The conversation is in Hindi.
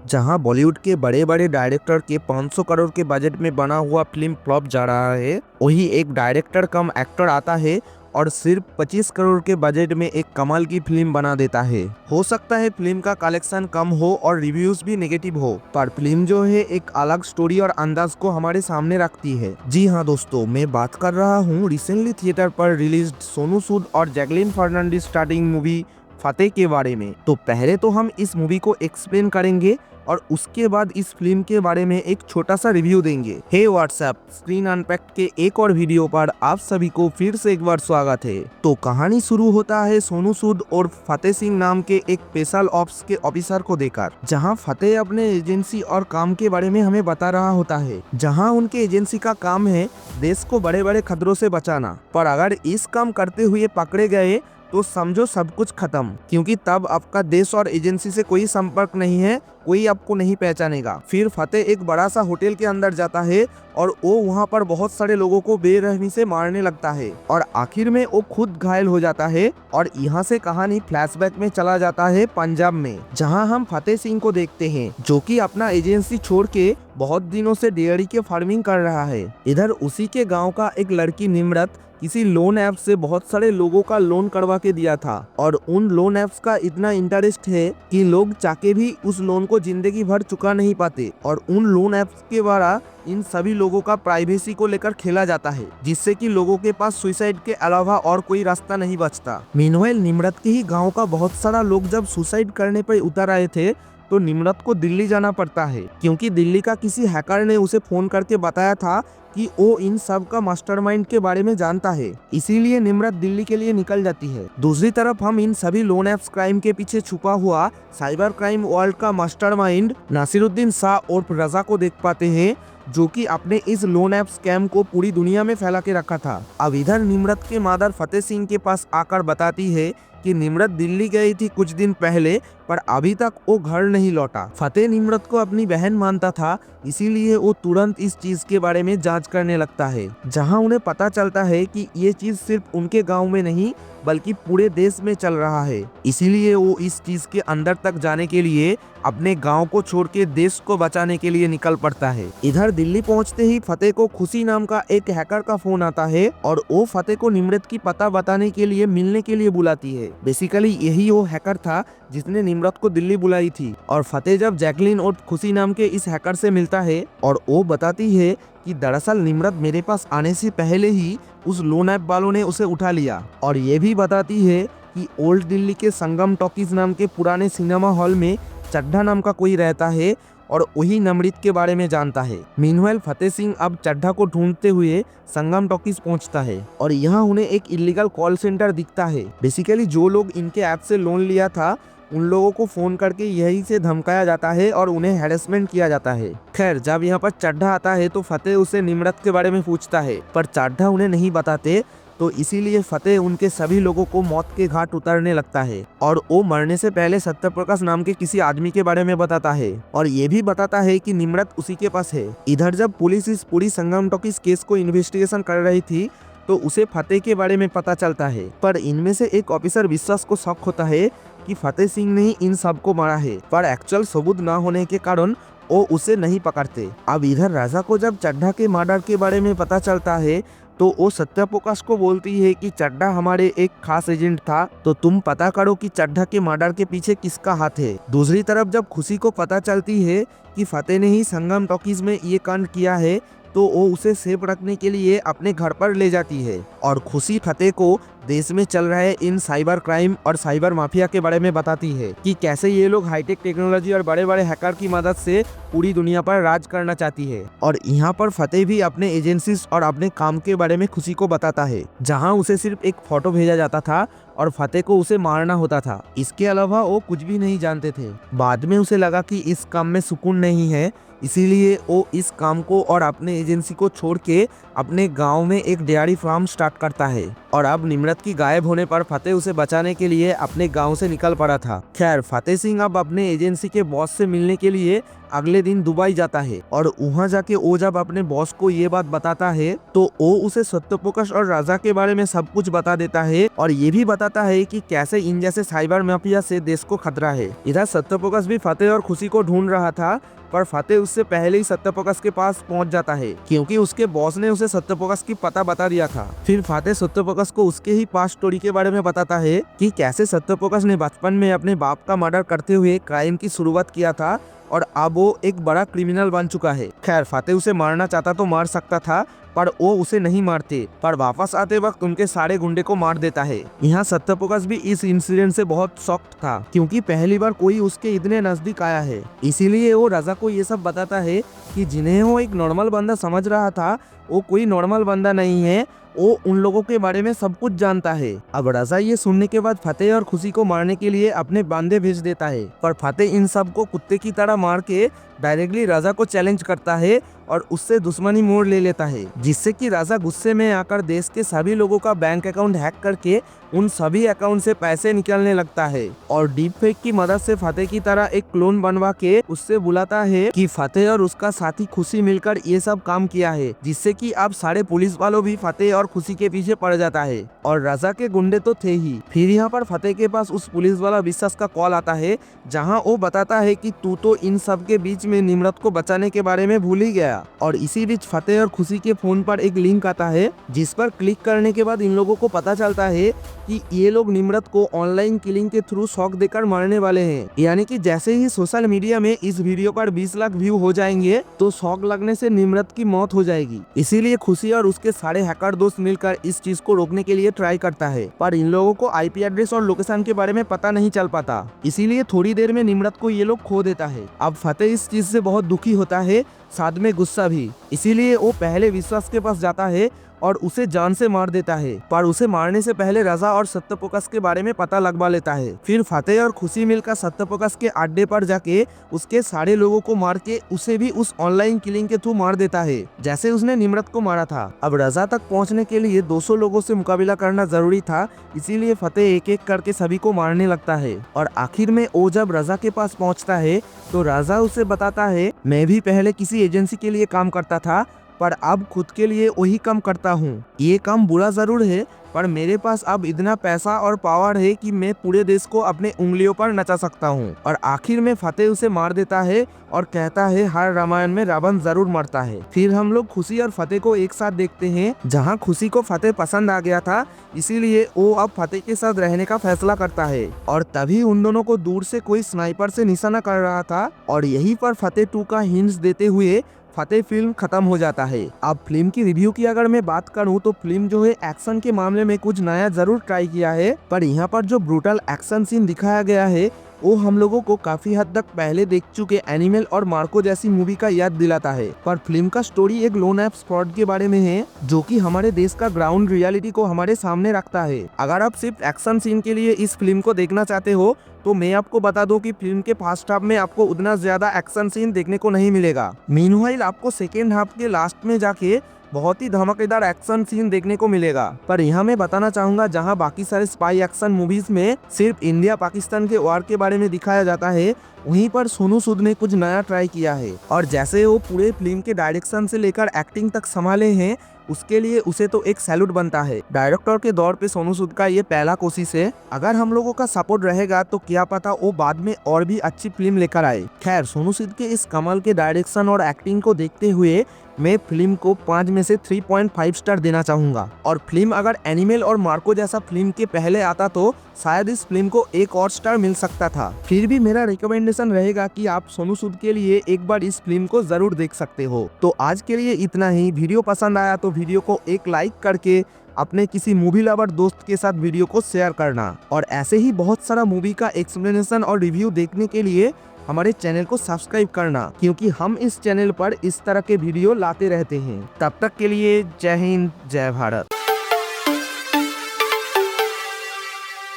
जहां बॉलीवुड के बड़े बड़े डायरेक्टर के 500 करोड़ के बजट में बना हुआ फिल्म फ्लॉप जा रहा है, वही एक डायरेक्टर कम एक्टर आता है और सिर्फ 25 करोड़ के बजट में एक कमाल की फिल्म बना देता है। हो सकता है फिल्म का कलेक्शन कम हो और रिव्यूज भी नेगेटिव हो, पर फिल्म जो है एक अलग स्टोरी और अंदाज को हमारे सामने रखती है। जी हाँ दोस्तों, मैं बात कर रहा हूँ रिसेंटली थिएटर पर रिलीज सोनू सूद और जैकलीन फर्नांडिस स्टार्टिंग मूवी फतेह के बारे में। तो पहले तो हम इस मूवी को एक्सप्लेन करेंगे और उसके बाद इस फिल्म के बारे में एक छोटा सा रिव्यू देंगे। हे व्हाट्सएप, स्क्रीन अनपैक्ड के एक और वीडियो पर आप सभी को फिर से एक बार स्वागत है। तो कहानी शुरू होता है सोनू सूद और फतेह सिंह नाम के एक स्पेशल ऑप्स के ऑफिसर को देकर, जहां फतेह अपने एजेंसी और काम के बारे में हमें बता रहा होता है। जहां उनके एजेंसी का काम है देश को बड़े बड़े खतरों से बचाना, पर अगर इस काम करते हुए पकड़े गए तो समझो सब कुछ खत्म, क्योंकि तब आपका देश और एजेंसी से कोई संपर्क नहीं है, कोई आपको नहीं पहचानेगा। फिर फतेह एक बड़ा सा होटल के अंदर जाता है और वो वहाँ पर बहुत सारे लोगों को बेरहमी से मारने लगता है और आखिर में वो खुद घायल हो जाता है। और यहाँ से कहानी फ्लैशबैक में चला जाता है पंजाब में, जहाँ हम फतेह सिंह को देखते हैं जो कि अपना एजेंसी छोड़ के बहुत दिनों से डेयरी के फार्मिंग कर रहा है। इधर उसी के गाँव का एक लड़की निम्रत किसी लोन ऐप से बहुत सारे लोगों का लोन करवा के दिया था और उन लोन ऐप्स का इतना इंटरेस्ट है कि लोग चाके भी उस लोन को जिंदगी भर चुका नहीं पाते और उन लोन ऐप्स के द्वारा इन सभी लोगों का प्राइवेसी को लेकर खेला जाता है, जिससे कि लोगों के पास सुसाइड के अलावा और कोई रास्ता नहीं बचता। मीनवाइल निम्रत के ही गाँव का बहुत सारा लोग जब सुसाइड करने पर उतर आए थे तो निम्रत को दिल्ली जाना पड़ता है, क्योंकि दिल्ली का किसी हैकर ने उसे फोन करके बताया था कि वो इन सब का मास्टरमाइंड के बारे में जानता है। इसीलिए निम्रत दिल्ली के लिए निकल जाती है। दूसरी तरफ हम इन सभी लोन ऐप्स क्राइम के पीछे छुपा हुआ साइबर क्राइम वर्ल्ड का मास्टरमाइंड नासिरुद्दीन शाह और रजा को देख पाते हैं, जो कि अपने इस लोन ऐप स्कैम को पूरी दुनिया में फैला के रखा था। अब इधर निम्रत के मादर फतेह सिंह के पास आकर बताती है कि निम्रत दिल्ली गई थी कुछ दिन पहले, पर अभी तक वो घर नहीं लौटा। फतेह निम्रत को अपनी बहन मानता था, इसीलिए वो तुरंत इस चीज के बारे में जांच करने लगता है, जहां उन्हें पता चलता है कि ये चीज सिर्फ उनके गांव में नहीं बल्कि पूरे देश में चल रहा है। इसीलिए वो इस चीज के अंदर तक जाने के लिए अपने गांव को छोड़ के देश को बचाने के लिए निकल पड़ता है। इधर दिल्ली पहुंचते ही फतेह को खुशी नाम का एक हैकर का फोन आता है और वो फतेह को निम्रत की पता बताने के लिए मिलने के लिए बुलाती है। बेसिकली यही वो हैकर था जिसने निम्रत को दिल्ली बुलाई थी। और फतेह जब जैकलीन और खुशी नाम के इस हैकर से मिलता है और वो बताती है कि दरअसल निम्रत मेरे पास आने से पहले ही उस लोन ऐप वालों ने उसे उठा लिया, और ये भी बताती है कि ओल्ड दिल्ली के संगम टॉकीज नाम के पुराने सिनेमा हॉल में चड्ढा नाम का कोई रहता है और वही नमृत के बारे में जानता है। मीनवाइल फतेह सिंह अब चड्ढा को ढूंढते हुए संगम टॉकीज पहुंचता है और यहाँ उन्हें एक इलीगल कॉल सेंटर दिखता है। बेसिकली जो लोग इनके ऐप से लोन लिया था उन लोगों को फोन करके यही से धमकाया जाता है और उन्हें हैरेसमेंट किया जाता है। खैर, जब यहाँ पर चड्ढा आता है तो फतेह उसे निम्रत के बारे में पूछता है, पर चड्ढा उन्हें नहीं बताते, तो इसीलिए फतेह उनके सभी लोगों को मौत के घाट उतारने लगता है और वो मरने से पहले सत्यप्रकाश नाम के किसी आदमी के बारे में बताता है और ये भी बताता है कि निम्रत उसी के पास है। इधर जब पुलिस इस पूरी संगम टॉकीज केस को इन्वेस्टिगेशन कर रही थी तो उसे फतेह के बारे में पता चलता है, पर इनमें से एक ऑफिसर विश्वास को शक होता है कि फतेह सिंह ने ही इन सबको मारा है, पर एक्चुअल सबूत न होने के कारण वो उसे नहीं पकड़ते। अब इधर राजा को जब चड्ढा के मर्डर के बारे में पता चलता है तो वो सत्यप्रकाश को बोलती है कि चड्ढा हमारे एक खास एजेंट था, तो तुम पता करो कि चड्ढा के मर्डर के पीछे किसका हाथ है। दूसरी तरफ जब खुशी को पता चलती है कि फतेह ने ही संगम टॉकीज में ये कांड किया है तो वो उसे सेफ रखने के लिए अपने घर पर ले जाती है और खुशी फतेह को देश में चल रहे इन साइबर क्राइम और साइबर माफिया के बारे में बताती है कि कैसे ये लोग हाईटेक टेक्नोलॉजी और बड़े बड़े हैकर की मदद से पूरी दुनिया पर राज करना चाहती है। और यहाँ पर फतेह भी अपने एजेंसीज और अपने काम के बारे में खुशी को बताता है, जहाँ उसे सिर्फ एक फोटो भेजा जाता था और फतेह को उसे मारना होता था। इसके अलावा वो कुछ भी नहीं जानते थे। बाद में उसे लगा कि इस काम में सुकून नहीं है, इसीलिए वो इस काम को और अपने एजेंसी को छोड़ के अपने गांव में एक डेयरी फार्म स्टार्ट करता है। और अब निम्रत की गायब होने पर फतेह उसे बचाने के लिए अपने गांव से निकल पड़ा था। खैर, फतेह सिंह अब अपने एजेंसी के बॉस से मिलने के लिए अगले दिन दुबई जाता है और वहां जाके वो जब अपने बॉस को ये बात बताता है तो वो उसे सत्यप्रकाश और राजा के बारे में सब कुछ बता देता है और ये भी बताता है कि कैसे इन जैसे साइबर माफिया से देश को खतरा है। इधर सत्यप्रकाश भी फतेह और खुशी को ढूंढ रहा था, पर फतेह उससे पहले ही सत्यप्रकाश के पास पहुंच जाता है क्योंकि उसके बॉस ने उसे सत्यप्रकाश की पता बता दिया था। फिर फतेह सत्यप्रकाश को उसके ही पास्ट स्टोरी के बारे में बताता है कि कैसे सत्यप्रकाश ने बचपन में अपने बाप का मर्डर करते हुए क्राइम की शुरुआत किया था और अब वो एक बड़ा क्रिमिनल बन चुका है। खैर, फतेह उसे मारना चाहता तो मार सकता था, पर वो उसे नहीं मारते, पर वापस आते वक्त उनके सारे गुंडे को मार देता है। यहाँ सत्यप्रकाश भी इस इंसिडेंट से बहुत शॉक्ड था क्योंकि पहली बार कोई उसके इतने नजदीक आया है। इसीलिए वो राजा को ये सब बताता है कि जिन्हें वो एक नॉर्मल बंदा समझ रहा था वो कोई नॉर्मल बंदा नहीं है, वो उन लोगों के बारे में सब कुछ जानता है। अब राजा ये सुनने के बाद फतेह और खुशी को मारने के लिए अपने बांदे भेज देता है, पर फतेह इन सब को कुत्ते की तरह मार के डायरेक्टली राजा को चैलेंज करता है और उससे दुश्मनी मोड़ ले लेता है, जिससे कि राजा गुस्से में आकर देश के सभी लोगों का बैंक अकाउंट हैक करके उन सभी अकाउंट से पैसे निकालने लगता है और डीप फेक की मदद से फतेह की तरह एक क्लोन बनवा के उससे बुलाता है कि फतेह और उसका साथी खुशी मिलकर ये सब काम किया है, जिससे कि अब सारे पुलिस वालों भी फतेह और खुशी के पीछे पड़ जाता है और राजा के गुंडे तो थे ही। फिर यहाँ पर फतेह के पास उस पुलिस वाला विश्वास का कॉल आता है जहाँ वो बताता है कि तू तो इन सब के बीच में निम्रत को बचाने के बारे में भूल ही गया। और इसी बीच फतेह और खुशी के फोन पर एक लिंक आता है जिस पर क्लिक करने के बाद इन लोगों को पता चलता है कि ये लोग निम्रत को ऑनलाइन किलिंग के थ्रू शॉक देकर मारने वाले हैं। यानी कि जैसे ही सोशल मीडिया में इस वीडियो पर 20 लाख व्यू हो जाएंगे तो शॉक लगने से निम्रत की मौत हो जाएगी। इसीलिए खुशी और उसके सारे हैकर दोस्त मिलकर इस चीज को रोकने के लिए ट्राई करता है, पर इन लोगों को आईपी एड्रेस और लोकेशन के बारे में पता नहीं चल पाता। इसीलिए थोड़ी देर में निम्रत को ये लोग खो देता है। अब फतेह इस चीज से बहुत दुखी होता है, साथ में गुस्सा भी। इसीलिए वो पहले विश्वास के पास जाता है और उसे जान से मार देता है, पर उसे मारने से पहले राजा और सत्यप्रकाश के बारे में पता लगवा लेता है। फिर फतेह और खुशी मिलकर सत्यप्रकाश के अड्डे पर जाके उसके सारे लोगों को मार के उसे भी उस ऑनलाइन किलिंग के थ्रू मार देता है जैसे उसने निम्रत को मारा था। अब राजा तक पहुंचने के लिए 200 लोगों से मुकाबला करना जरूरी था, इसीलिए फतेह एक एक करके सभी को मारने लगता है। और आखिर में वो जब राजा के पास पहुंचता है तो राजा उसे बताता है, मैं भी पहले किसी एजेंसी के लिए काम करता था, पर अब खुद के लिए वही काम करता हूँ। ये काम बुरा जरूर है, पर मेरे पास अब इतना पैसा और पावर है कि मैं पूरे देश को अपने उंगलियों पर नचा सकता हूँ। और आखिर में फतेह उसे मार देता है और कहता है हर रामायण में रावण जरूर मरता है। फिर हम लोग खुशी और फतेह को एक साथ देखते हैं, जहाँ खुशी को फतेह पसंद आ गया था, इसीलिए वो अब फतेह के साथ रहने का फैसला करता है। और तभी उन दोनों को दूर से कोई स्नाइपर से निशाना कर रहा था और यहीं पर फतेह 2 का हिंट्स देते हुए फतेह फिल्म खत्म हो जाता है। अब फिल्म की रिव्यू की अगर मैं बात करूं तो फिल्म जो है एक्शन के मामले में कुछ नया जरूर ट्राई किया है, पर यहाँ पर जो ब्रूटल एक्शन सीन दिखाया गया है वो हम लोगों को काफी हद तक पहले देख चुके एनिमल और मार्को जैसी मूवी का याद दिलाता है। पर फिल्म का स्टोरी एक लोन ऐप फ्रॉड के बारे में है जो कि हमारे देश का ग्राउंड रियलिटी को हमारे सामने रखता है। अगर आप सिर्फ एक्शन सीन के लिए इस फिल्म को देखना चाहते हो तो मैं आपको बता दूं कि फिल्म के फर्स्ट हाफ में आपको उतना ज्यादा एक्शन सीन देखने को नहीं मिलेगा। मीनवाइल आपको सेकेंड हाफ के लास्ट में जाके बहुत ही धमाकेदार एक्शन सीन देखने को मिलेगा। पर यहाँ मैं बताना चाहूंगा, जहाँ बाकी सारे स्पाई एक्शन मूवीज में सिर्फ इंडिया पाकिस्तान के वार के बारे में दिखाया जाता है, वहीं पर सोनू सूद ने कुछ नया ट्राई किया है। और जैसे वो पूरे फिल्म के डायरेक्शन से लेकर एक्टिंग तक संभाले हैं, उसके लिए उसे तो एक सैल्यूट बनता है। डायरेक्टर के दौर पे सोनू सूद का ये पहला कोशिश है। अगर हम लोगों का सपोर्ट रहेगा तो क्या पता वो बाद में और भी अच्छी फिल्म लेकर आए। खैर, सोनू सूद के इस कमाल के डायरेक्शन और एक्टिंग को देखते हुए मैं फिल्म को 5 में से 3.5 स्टार देना चाहूंगा। और फिल्म अगर एनिमल और मार्को जैसा फिल्म के पहले आता तो शायद इस फिल्म को एक और स्टार मिल सकता था। फिर भी मेरा रिकमेंडेशन रहेगा कि आप सोनू सूद के लिए एक बार इस फिल्म को जरूर देख सकते हो। तो आज के लिए इतना ही। वीडियो पसंद आया तो वीडियो को एक लाइक करके अपने किसी मूवी लवर दोस्त के साथ वीडियो को शेयर करना। और ऐसे ही बहुत सारा मूवी का एक्सप्लेनेशन और रिव्यू देखने के लिए हमारे चैनल को सब्सक्राइब करना, क्योंकि हम इस चैनल पर इस तरह के वीडियो लाते रहते हैं। तब तक के लिए जय हिंद, जय भारत।